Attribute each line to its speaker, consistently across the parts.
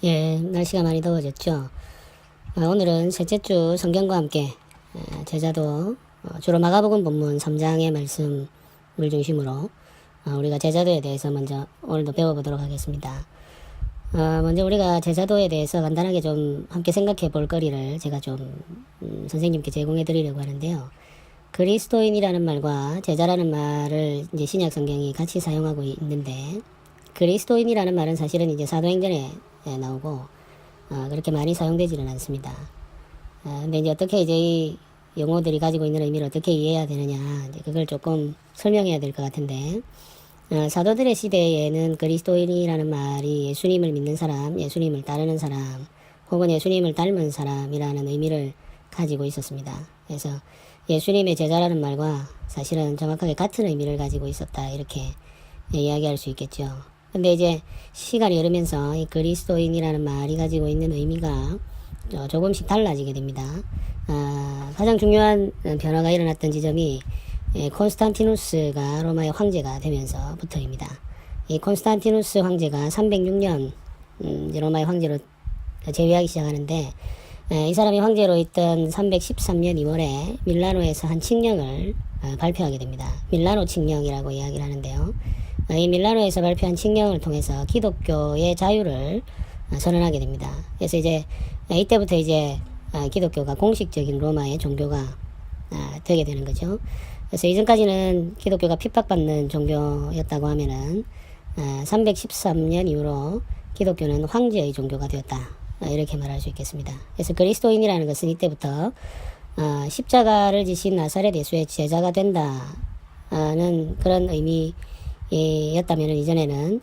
Speaker 1: 예, 날씨가 많이 더워졌죠. 오늘은 셋째 주 성경과 함께 제자도 주로 마가복음 본문 3장의 말씀을 중심으로 우리가 제자도에 대해서 먼저 오늘도 배워보도록 하겠습니다. 먼저 우리가 제자도에 대해서 간단하게 좀 함께 생각해 볼 거리를 제가 좀 선생님께 제공해 드리려고 하는데요. 그리스도인이라는 말과 제자라는 말을 이제 신약 성경이 같이 사용하고 있는데, 그리스도인이라는 말은 사실은 이제 사도행전에 나오고 그렇게 많이 사용되지는 않습니다. 근데 이제 어떻게 이제 이 용어들이 가지고 있는 의미를 어떻게 이해해야 되느냐, 이제 그걸 조금 설명해야 될 것 같은데, 사도들의 시대에는 그리스도인이라는 말이 예수님을 믿는 사람, 예수님을 따르는 사람, 혹은 예수님을 닮은 사람이라는 의미를 가지고 있었습니다. 그래서 예수님의 제자라는 말과 사실은 정확하게 같은 의미를 가지고 있었다, 이렇게 이야기할 수 있겠죠. 근데 이제 시간이 흐르면서 이 그리스도인이라는 말이 가지고 있는 의미가 조금씩 달라지게 됩니다. 가장 중요한 변화가 일어났던 지점이 콘스탄티누스가 로마의 황제가 되면서부터입니다. 이 콘스탄티누스 황제가 306년 로마의 황제로 재위하기 시작하는데, 이 사람이 황제로 있던 313년 2월에 밀라노에서 한 칙령을 발표하게 됩니다. 밀라노 칙령이라고 이야기를 하는데요. 이 밀라노에서 발표한 칙령을 통해서 기독교의 자유를 선언하게 됩니다. 그래서 이제 이때부터 이제 기독교가 공식적인 로마의 종교가 되게 되는 거죠. 그래서 이전까지는 기독교가 핍박받는 종교였다고 하면은 313년 이후로 기독교는 황제의 종교가 되었다, 이렇게 말할 수 있겠습니다. 그래서 그리스도인이라는 것은 이때부터 십자가를 지신 나사렛 예수의 제자가 된다는 그런 의미였다면, 이전에는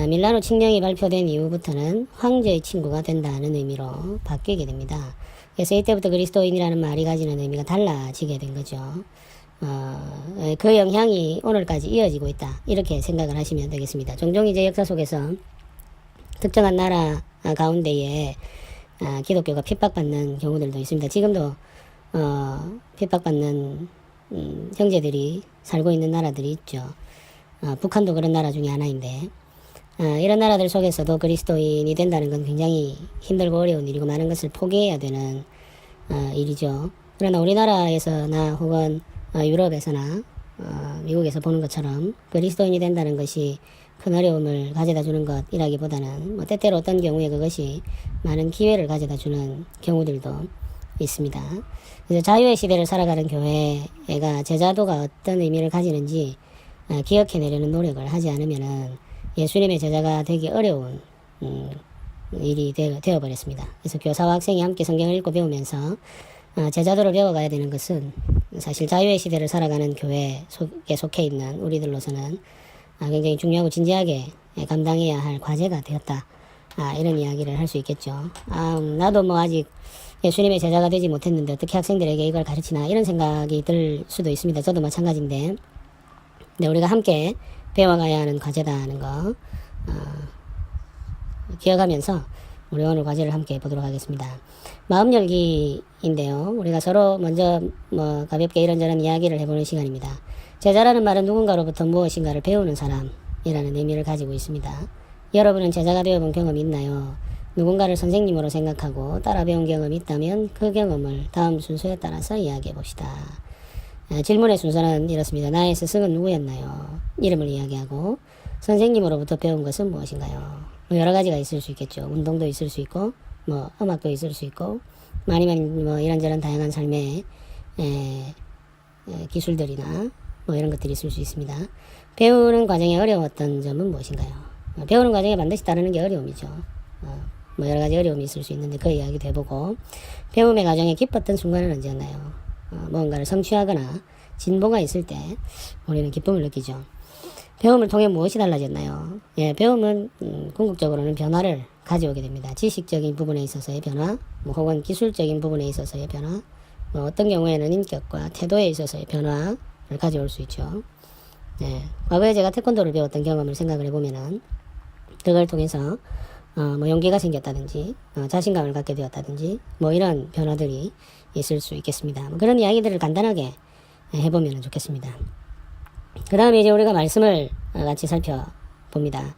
Speaker 1: 밀라노 칙령이 발표된 이후부터는 황제의 친구가 된다는 의미로 바뀌게 됩니다. 그래서 이때부터 그리스도인이라는 말이 가지는 의미가 달라지게 된 거죠. 그 영향이 오늘까지 이어지고 있다, 이렇게 생각을 하시면 되겠습니다. 종종 이제 역사 속에서 특정한 나라 가운데에 기독교가 핍박받는 경우들도 있습니다. 지금도 핍박받는 형제들이 살고 있는 나라들이 있죠. 북한도 그런 나라 중에 하나인데, 이런 나라들 속에서도 그리스도인이 된다는 건 굉장히 힘들고 어려운 일이고 많은 것을 포기해야 되는 일이죠. 그러나 우리나라에서나 혹은 유럽에서나 미국에서 보는 것처럼 그리스도인이 된다는 것이 큰 어려움을 가져다 주는 것이라기보다는 때때로 어떤 경우에 그것이 많은 기회를 가져다 주는 경우들도 있습니다. 그래서 자유의 시대를 살아가는 교회가 제자도가 어떤 의미를 가지는지 기억해내려는 노력을 하지 않으면은 예수님의 제자가 되기 어려운 일이 되어버렸습니다. 그래서 교사와 학생이 함께 성경을 읽고 배우면서 제자도를 배워가야 되는 것은 사실 자유의 시대를 살아가는 교회 속에 속해 있는 우리들로서는 굉장히 중요하고 진지하게 감당해야 할 과제가 되었다, 이런 이야기를 할 수 있겠죠. 나도 뭐 아직 예수님의 제자가 되지 못했는데 어떻게 학생들에게 이걸 가르치나, 이런 생각이 들 수도 있습니다. 저도 마찬가지인데, 우리가 함께 배워가야 하는 과제다는 거 기억하면서 우리 오늘 과제를 함께 보도록 하겠습니다. 마음 열기인데요. 우리가 서로 먼저 가볍게 이런저런 이야기를 해보는 시간입니다. 제자라는 말은 누군가로부터 무엇인가를 배우는 사람이라는 의미를 가지고 있습니다. 여러분은 제자가 되어본 경험이 있나요? 누군가를 선생님으로 생각하고 따라 배운 경험이 있다면 그 경험을 다음 순서에 따라서 이야기해 봅시다. 질문의 순서는 이렇습니다. 나의 스승은 누구였나요? 이름을 이야기하고, 선생님으로부터 배운 것은 무엇인가요? 여러 가지가 있을 수 있겠죠. 운동도 있을 수 있고, 음악도 있을 수 있고, 아니면 이런저런 다양한 삶의 기술들이나 이런 것들이 있을 수 있습니다. 배우는 과정에 어려웠던 점은 무엇인가요? 배우는 과정에 반드시 따르는 게 어려움이죠. 여러 가지 어려움이 있을 수 있는데 그 이야기도 해보고, 배움의 과정에 기뻤던 순간은 언제였나요? 무언가를 성취하거나 진보가 있을 때 우리는 기쁨을 느끼죠. 배움을 통해 무엇이 달라졌나요? 배움은 궁극적으로는 변화를 가져오게 됩니다. 지식적인 부분에 있어서의 변화, 혹은 기술적인 부분에 있어서의 변화, 어떤 경우에는 인격과 태도에 있어서의 변화를 가져올 수 있죠. 과거에 제가 태권도를 배웠던 경험을 생각을 해보면은 그걸 통해서 용기가 생겼다든지 자신감을 갖게 되었다든지 이런 변화들이 있을 수 있겠습니다. 그런 이야기들을 간단하게 해보면 좋겠습니다. 그 다음에 이제 우리가 말씀을 같이 살펴봅니다.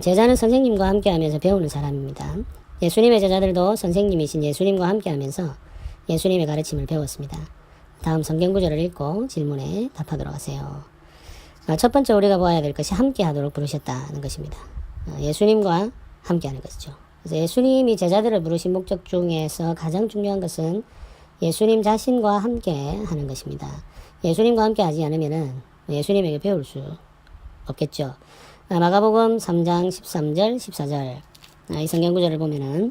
Speaker 1: 제자는 선생님과 함께하면서 배우는 사람입니다. 예수님의 제자들도 선생님이신 예수님과 함께하면서 예수님의 가르침을 배웠습니다. 다음 성경 구절을 읽고 질문에 답하도록 하세요. 첫 번째 우리가 보아야 될 것이 함께하도록 부르셨다는 것입니다. 예수님과 함께하는 것이죠. 그래서 예수님이 제자들을 부르신 목적 중에서 가장 중요한 것은 예수님 자신과 함께 하는 것입니다. 예수님과 함께 하지 않으면은 예수님에게 배울 수 없겠죠. 마가복음 3장 13절 14절 이 성경 구절을 보면은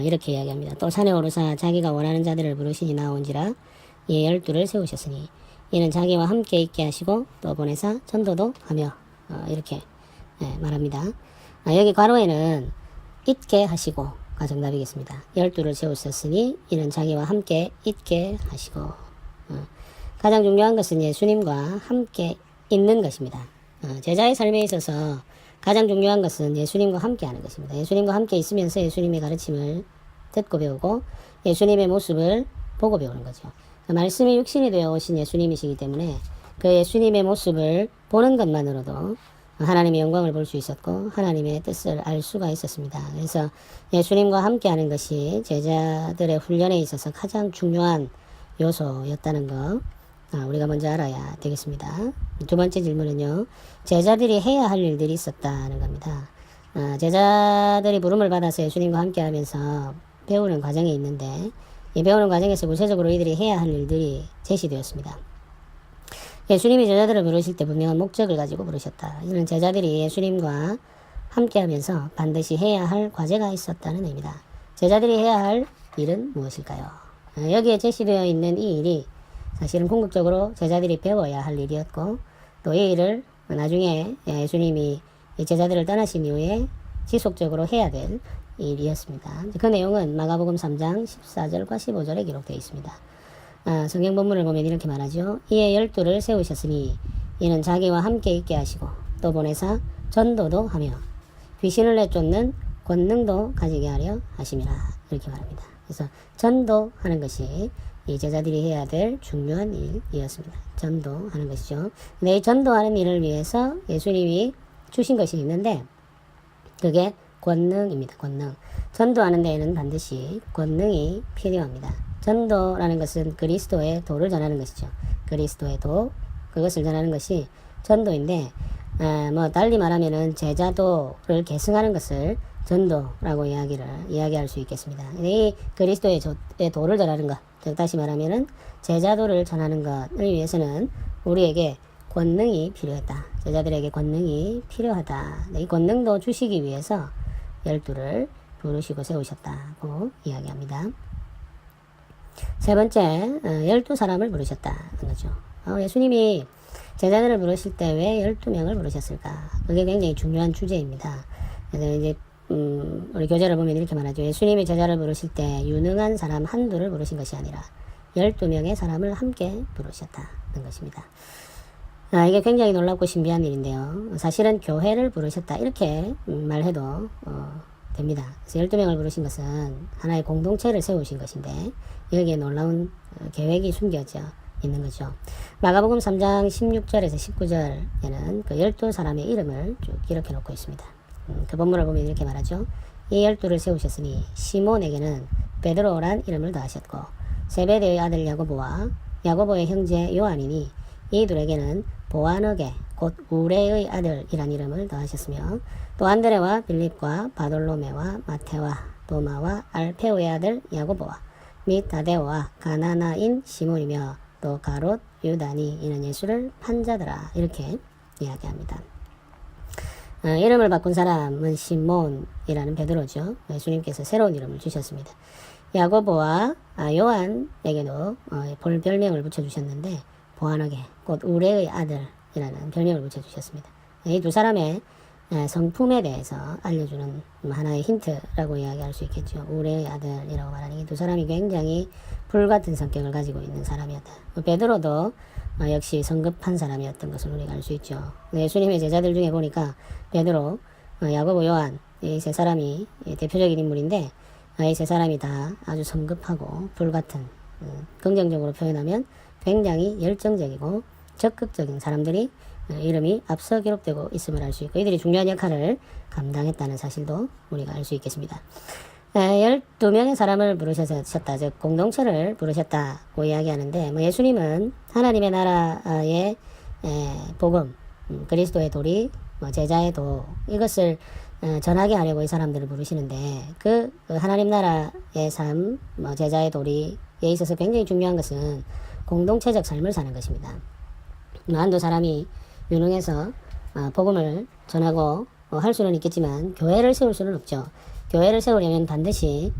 Speaker 1: 이렇게 이야기합니다. 또 산에 오르사 자기가 원하는 자들을 부르시니 나온지라 이에 12를 세우셨으니 이는 자기와 함께 있게 하시고 또 보내사 전도도 하며 이렇게 말합니다. 여기 괄호에는 있게 하시고가 정답이겠습니다. 12를 세우셨으니 이는 자기와 함께 있게 하시고 가장 중요한 것은 예수님과 함께 있는 것입니다. 제자의 삶에 있어서 가장 중요한 것은 예수님과 함께 하는 것입니다. 예수님과 함께 있으면서 예수님의 가르침을 듣고 배우고 예수님의 모습을 보고 배우는 거죠. 말씀이 육신이 되어 오신 예수님이시기 때문에 그 예수님의 모습을 보는 것만으로도 하나님의 영광을 볼 수 있었고 하나님의 뜻을 알 수가 있었습니다. 그래서 예수님과 함께 하는 것이 제자들의 훈련에 있어서 가장 중요한 요소였다는 거 우리가 먼저 알아야 되겠습니다. 두 번째 질문은요. 제자들이 해야 할 일들이 있었다는 겁니다. 제자들이 부름을 받아서 예수님과 함께 하면서 배우는 과정이 있는데 이 배우는 과정에서 구체적으로 이들이 해야 할 일들이 제시되었습니다. 예수님이 제자들을 부르실 때 분명한 목적을 가지고 부르셨다. 이는 제자들이 예수님과 함께 하면서 반드시 해야 할 과제가 있었다는 의미다. 제자들이 해야 할 일은 무엇일까요? 여기에 제시되어 있는 이 일이 사실은 궁극적으로 제자들이 배워야 할 일이었고 또 이 일을 나중에 예수님이 제자들을 떠나신 이후에 지속적으로 해야 될 일이었습니다. 그 내용은 마가복음 3장 14절과 15절에 기록되어 있습니다. 성경 본문을 보면 이렇게 말하죠. 이에 12를 세우셨으니 이는 자기와 함께 있게 하시고 또 보내사 전도도 하며 귀신을 내쫓는 권능도 가지게 하려 하심이라 이렇게 말합니다. 그래서 전도하는 것이 이 제자들이 해야 될 중요한 일이었습니다. 전도하는 것이죠. 근데 이 전도하는 일을 위해서 예수님이 주신 것이 있는데 그게 권능입니다. 권능. 전도하는 데에는 반드시 권능이 필요합니다. 전도라는 것은 그리스도의 도를 전하는 것이죠. 그리스도의 도, 그것을 전하는 것이 전도인데, 달리 말하면은 제자도를 계승하는 것을 전도라고 이야기할 수 있겠습니다. 이 그리스도의 도를 전하는 것, 즉 다시 말하면은 제자도를 전하는 것을 위해서는 우리에게 권능이 필요했다. 제자들에게 권능이 필요하다. 이 권능도 주시기 위해서 12를 부르시고 세우셨다고 이야기합니다. 세 번째, 12사람을 부르셨다는 거죠. 예수님이 제자들을 부르실 때 왜 12명을 부르셨을까? 그게 굉장히 중요한 주제입니다. 그래서 이제 우리 교재를 보면 이렇게 말하죠. 예수님이 제자를 부르실 때 유능한 사람 한두를 부르신 것이 아니라 12명의 사람을 함께 부르셨다는 것입니다. 이게 굉장히 놀랍고 신비한 일인데요. 사실은 교회를 부르셨다 이렇게 말해도 됩니다. 그래서 12명을 부르신 것은 하나의 공동체를 세우신 것인데 여기에 놀라운 계획이 숨겨져 있는 거죠. 마가복음 3장 16절에서 19절에는 그 12사람의 이름을 쭉 기록해 놓고 있습니다. 그 본문을 보면 이렇게 말하죠. 이 12를 세우셨으니 시몬에게는 베드로란 이름을 더하셨고 세베대의 아들 야고보와 야고보의 형제 요한이니 이 둘에게는 보아너게 곧 우레의 아들이란 이름을 더하셨으며 또 안드레와 빌립과 바돌로메와 마테와 도마와 알페오의 아들 야고보와 및 다데오와 가나나인 시몬이며 또 가롯 유다니 이는 예수를 판 자더라 이렇게 이야기합니다. 이름을 바꾼 사람은 시몬이라는 베드로죠. 예수님께서 새로운 이름을 주셨습니다. 야고보와 요한에게도 별명을 붙여주셨는데 보아너게 곧 우레의 아들이라는 별명을 붙여주셨습니다. 이 두 사람의 성품에 대해서 알려주는 하나의 힌트라고 이야기할 수 있겠죠. 우레의 아들이라고 말하는 이 두 사람이 굉장히 불같은 성격을 가지고 있는 사람이었다. 베드로도 역시 성급한 사람이었던 것을 우리가 알 수 있죠. 예수님의 제자들 중에 보니까 베드로, 야고보, 요한 이 세 사람이 대표적인 인물인데 이 세 사람이 다 아주 성급하고 불같은 긍정적으로 표현하면 굉장히 열정적이고 적극적인 사람들이 이름이 앞서 기록되고 있음을 알 수 있고 이들이 중요한 역할을 감당했다는 사실도 우리가 알 수 있겠습니다. 12명의 사람을 부르셨다, 즉 공동체를 부르셨다고 이야기하는데 예수님은 하나님의 나라의 복음, 그리스도의 도리, 제자의 도 이것을 전하게 하려고 이 사람들을 부르시는데 그 하나님 나라의 삶, 제자의 도리에 있어서 굉장히 중요한 것은 공동체적 삶을 사는 것입니다. 한두 사람이 유능해서 복음을 전하고 할 수는 있겠지만 교회를 세울 수는 없죠. 교회를 세우려면 반드시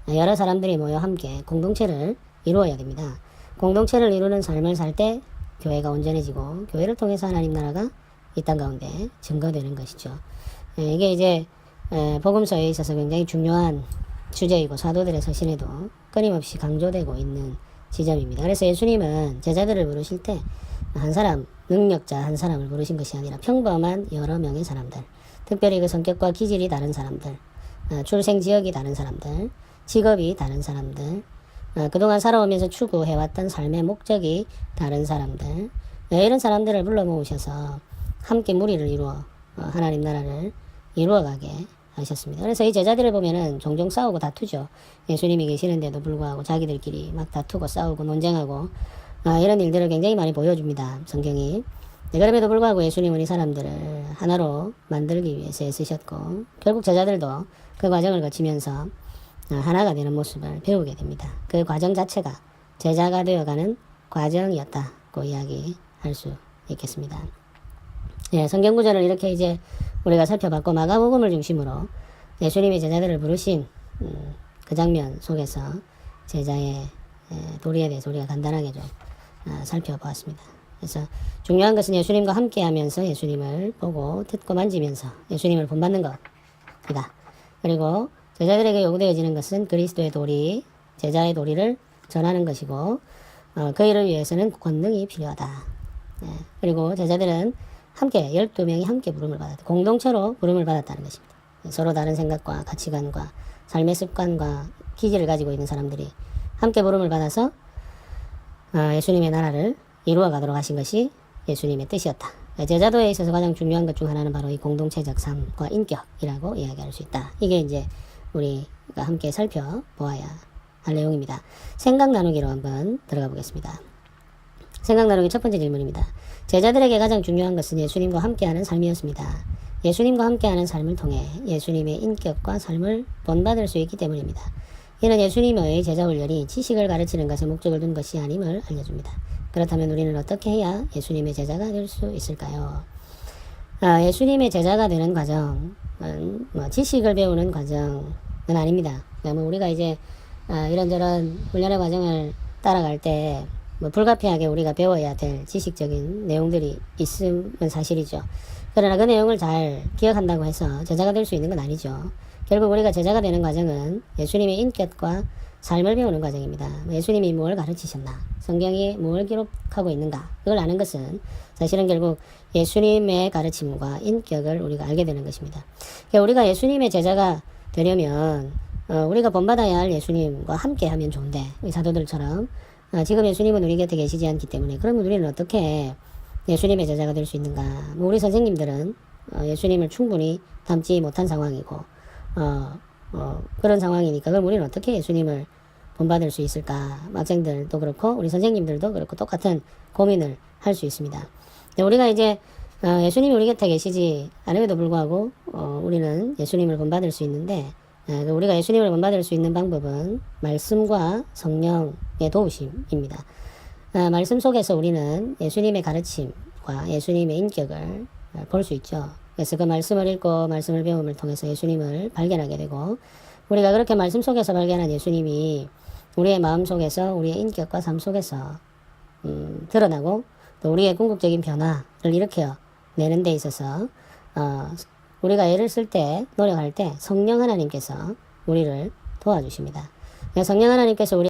Speaker 1: 여러 사람들이 모여 함께 공동체를 이루어야 됩니다. 공동체를 이루는 삶을 살 때 교회가 온전해지고 교회를 통해서 하나님 나라가 이 땅 가운데 증거되는 것이죠. 이게 이제 복음서에 있어서 굉장히 중요한 주제이고 사도들의 서신에도 끊임없이 강조되고 있는 지점입니다. 그래서 예수님은 제자들을 부르실 때 한 사람, 능력자 한 사람을 부르신 것이 아니라 평범한 여러 명의 사람들, 특별히 그 성격과 기질이 다른 사람들, 출생 지역이 다른 사람들, 직업이 다른 사람들, 그동안 살아오면서 추구해왔던 삶의 목적이 다른 사람들, 이런 사람들을 불러 모으셔서 함께 무리를 이루어 하나님 나라를 이루어가게 하셨습니다. 그래서 이 제자들을 보면은 종종 싸우고 다투죠. 예수님이 계시는데도 불구하고 자기들끼리 막 다투고 싸우고 논쟁하고 이런 일들을 굉장히 많이 보여줍니다. 성경이. 그럼에도 불구하고 예수님은 이 사람들을 하나로 만들기 위해서 애쓰셨고 결국 제자들도 그 과정을 거치면서 하나가 되는 모습을 배우게 됩니다. 그 과정 자체가 제자가 되어가는 과정이었다고 이야기할 수 있겠습니다. 성경 구절을 이렇게 이제 우리가 살펴봤고 마가복음을 중심으로 예수님이 제자들을 부르신 그 장면 속에서 제자의 도리에 대해서 우리가 간단하게 좀 살펴보았습니다. 그래서 중요한 것은 예수님과 함께 하면서 예수님을 보고 듣고 만지면서 예수님을 본받는 것이다. 그리고 제자들에게 요구되어지는 것은 그리스도의 도리, 제자의 도리를 전하는 것이고 그 일을 위해서는 권능이 필요하다. 그리고 제자들은 함께 12명이 함께 부름을 받았다. 공동체로 부름을 받았다는 것입니다. 서로 다른 생각과 가치관과 삶의 습관과 기질을 가지고 있는 사람들이 함께 부름을 받아서 예수님의 나라를 이루어 가도록 하신 것이 예수님의 뜻이었다. 제자도에 있어서 가장 중요한 것 중 하나는 바로 이 공동체적 삶과 인격이라고 이야기할 수 있다. 이게 이제 우리가 함께 살펴보아야 할 내용입니다. 생각 나누기로 한번 들어가 보겠습니다. 생각 나누기 첫 번째 질문입니다. 제자들에게 가장 중요한 것은 예수님과 함께하는 삶이었습니다. 예수님과 함께하는 삶을 통해 예수님의 인격과 삶을 본받을 수 있기 때문입니다. 이는 예수님의 제자훈련이 지식을 가르치는 것에 목적을 둔 것이 아님을 알려줍니다. 그렇다면 우리는 어떻게 해야 예수님의 제자가 될 수 있을까요? 예수님의 제자가 되는 과정은 지식을 배우는 과정은 아닙니다. 우리가 이제 이런저런 훈련의 과정을 따라갈 때 불가피하게 우리가 배워야 될 지식적인 내용들이 있음은 사실이죠. 그러나 그 내용을 잘 기억한다고 해서 제자가 될 수 있는 건 아니죠. 결국 우리가 제자가 되는 과정은 예수님의 인격과 삶을 배우는 과정입니다. 예수님이 무엇을 가르치셨나? 성경이 무엇을 기록하고 있는가? 그걸 아는 것은 사실은 결국 예수님의 가르침과 인격을 우리가 알게 되는 것입니다. 그러니까 우리가 예수님의 제자가 되려면 우리가 본받아야 할 예수님과 함께 하면 좋은데 사도들처럼 지금 예수님은 우리 곁에 계시지 않기 때문에 그러면 우리는 어떻게 예수님의 제자가 될 수 있는가? 우리 선생님들은 예수님을 충분히 닮지 못한 상황이고 그런 상황이니까 그럼 우리는 어떻게 예수님을 본받을 수 있을까? 학생들도 그렇고 우리 선생님들도 그렇고 똑같은 고민을 할 수 있습니다. 우리가 이제 예수님이 우리 곁에 계시지 않음에도 불구하고 우리는 예수님을 본받을 수 있는데 우리가 예수님을 본받을 수 있는 방법은 말씀과 성령의 도우심입니다. 말씀 속에서 우리는 예수님의 가르침과 예수님의 인격을 볼 수 있죠. 그래서 그 말씀을 읽고 말씀을 배움을 통해서 예수님을 발견하게 되고 우리가 그렇게 말씀 속에서 발견한 예수님이 우리의 마음 속에서 우리의 인격과 삶 속에서 드러나고 또 우리의 궁극적인 변화를 일으켜 내는 데 있어서 우리가 애를 쓸 때 노력할 때 성령 하나님께서 우리를 도와주십니다. 성령 하나님께서 우리